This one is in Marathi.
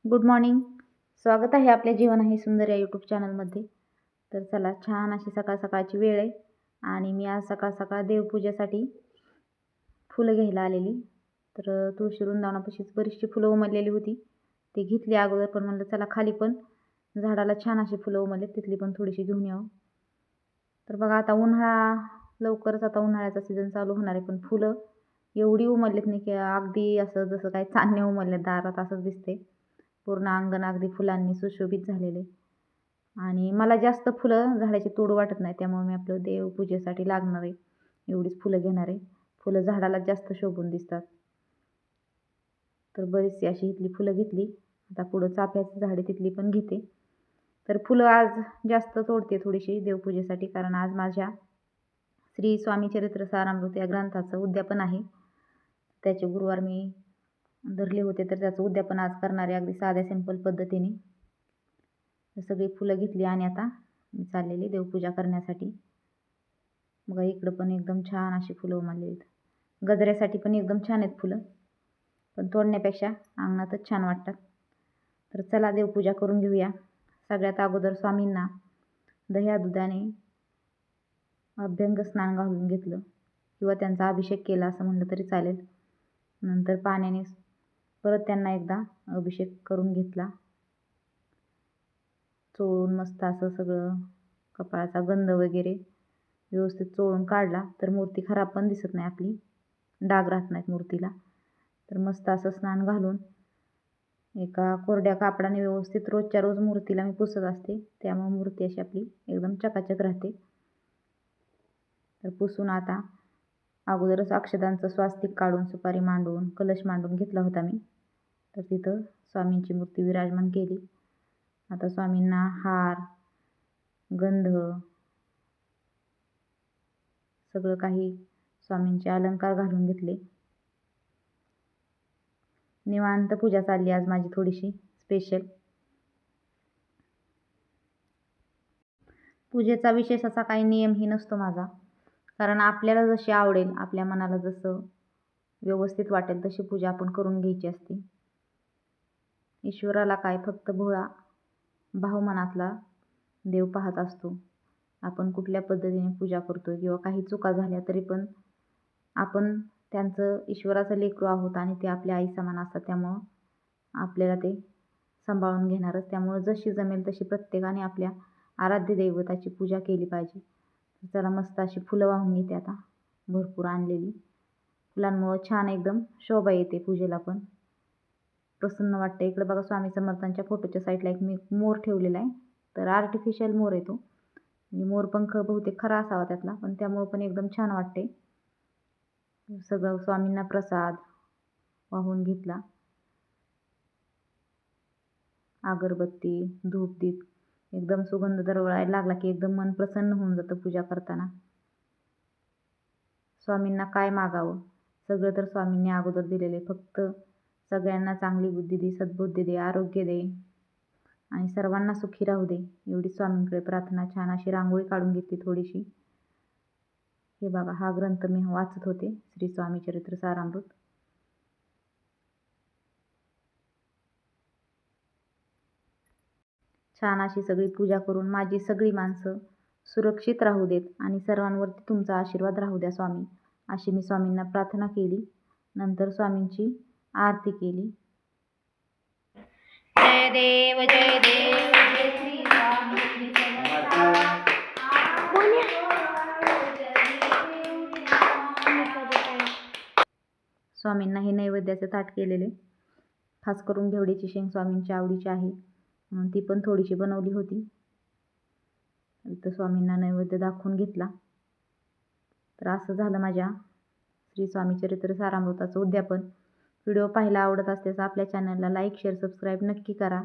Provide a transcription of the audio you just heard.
Good morning. स्वागत आहे आपल्या जीवन आहे सुंदर या यूट्यूब चॅनलमध्ये. तर चला, छान अशी सकाळ सकाळची वेळ आहे आणि मी आज सकाळ सकाळ देवपूजेसाठी फुलं घ्यायला आलेली. तर तुळशी वृंदावनापाशीच बरीचशी फुलं उमललेली होती, ती घेतली अगोदर. पण म्हणलं चला खाली पण झाडाला छान अशी फुलं उमललेत, तिथली पण थोडीशी घेऊन यावं. तर बघा, आता उन्हाळा लवकरच, आता उन्हाळ्याचा सीझन चालू होणार आहे, पण फुलं एवढी उमललेत नाही की अगदी असं जसं काही चांदणे उमलले दारात असंच दिसते. पूर्ण अंगण अगदी फुलांनी सुशोभित झालेले. आणि मला जास्त फुलं झाडाची तोड वाटत नाही, त्यामुळे मी आपलं देवपूजेसाठी लागणार आहे एवढीच फुलं घेणार आहे. फुलं झाडाला जास्त शोभून दिसतात. तर बरीचशी अशी इथली फुलं घेतली. आता पुढं चाफ्याची झाडे तिथली पण घेते. तर फुलं आज जास्त तोडते थोडीशी देवपूजेसाठी, कारण आज माझ्या श्री स्वामी चरित्र सारामृत या ग्रंथाचं उद्यापन आहे. त्याचे गुरुवार मी धरले होते, तर त्याचं उद्यापन आज करणारे अगदी साध्या सिंपल पद्धतीने. सगळी फुलं घेतली आणि आता मी चाललेली देवपूजा करण्यासाठी. बघा, इकडं पण एकदम छान अशी फुलं उमललेली आहेत. गजऱ्यासाठी पण एकदम छान आहेत फुलं, पण तोडण्यापेक्षा अंगणातच छान वाटतात. तर चला देवपूजा करून घेऊया. सगळ्यात अगोदर स्वामींना दह्या दुधाने अभ्यंग स्नान घालून घेतलं, किंवा त्यांचा अभिषेक केला असं म्हणलं तरी चालेल. नंतर पाण्याने परत त्यांना एकदा अभिषेक करून घेतला. चोळून मस्त असं सगळं कपाळाचा गंध वगैरे व्यवस्थित चोळून काढला, तर मूर्ती खराब पण दिसत नाही, आपली डाग राहत नाहीत मूर्तीला. तर मस्त असं स्नान घालून एका कोरड्या कापडाने व्यवस्थित रोजच्या रोज मूर्तीला मी पुसत असते, त्यामुळे मूर्ती अशी आपली एकदम चकाचक राहते. तर पुसून आता अगोदरच अक्षदांचं स्वास्तिक काढून सुपारी मांडून कलश मांडून घेतला होता मी. तर तिथं स्वामींची मूर्ती विराजमान केली. आता स्वामींना हार, गंध, सगळं काही स्वामींचे अलंकार घालून घेतले. निवांत पूजा चालली आज माझी थोडीशी स्पेशल. पूजेचा विशेष असा काही नियमही नसतो माझा, कारण आपल्याला जशी आवडेल, आपल्या मनाला जसं व्यवस्थित वाटेल तशी पूजा आपण करून घ्यायची असते. ईश्वराला काय, फक्त भोळा भाव मनातला देव पाहत असतो. आपण कुठल्या पद्धतीने पूजा करतोय किंवा काही चुका झाल्या तरी पण आपण त्यांचं ईश्वराचं लेकरू आहोत आणि ते आपल्या आई समान असतात, त्यामुळं आपल्याला ते सांभाळून घेणारच. त्यामुळं जशी जमेल तशी प्रत्येकाने आपल्या आराध्य दैवताची पूजा केली पाहिजे. चला, मस्त अशी फुलं वाहून घेते आता, भरपूर आणलेली. फुलांमुळं छान एकदम शोभा येते पूजेला, पण प्रसन्न वाटतं. इकडे बघा, स्वामी समर्थांच्या फोटोच्या साईडला एक मी मोर ठेवलेला आहे. तर आर्टिफिशियल मोर आहे तो, म्हणजे मोरपंख बहुतेक खरा असावा त्यातला, पण त्यामुळं पण एकदम छान वाटते. सगळं स्वामींना प्रसाद वाहून घेतला. अगरबत्ती, धूपदीप, एकदम सुगंध दरवळायला लागला की एकदम मन प्रसन्न होऊन जातं पूजा करताना. स्वामींना काय मागावं, सगळं तर स्वामींनी अगोदर दिलेले. फक्त सगळ्यांना चांगली बुद्धी दे, सद्बुद्धी दे, आरोग्य दे आणि सर्वांना सुखी राहू दे, एवढी स्वामींकडे प्रार्थना. छान अशी रांगोळी काढून घेतली थोडीशी. हे बघा, हा ग्रंथ मी वाचत होते, श्री स्वामी चरित्र सारामृत. छान अशी सगळी पूजा करून माझी सगळी माणसं सुरक्षित राहू देत आणि सर्वांवरती तुमचा आशीर्वाद राहू द्या स्वामी, अशी मी स्वामींना प्रार्थना केली. नंतर स्वामींची आरती केली. जय देव जय देव जय श्री स्वामी श्री समर्थ. स्वामींना हे नैवेद्याचे ताट केलेले, खास करून घेवडीची शेंग स्वामींच्या आवडीची आहे म्हणून ती पण थोडीशी बनवली होती. इथं स्वामींना नैवेद्य दाखवून घेतला. तर असं झालं माझ्या श्री स्वामी चरित्र सारामृताचं उद्यापन. व्हिडिओ पाहायला आवडत असल्यास आपल्या चॅनलला लाईक, शेअर, सबस्क्राईब नक्की करा.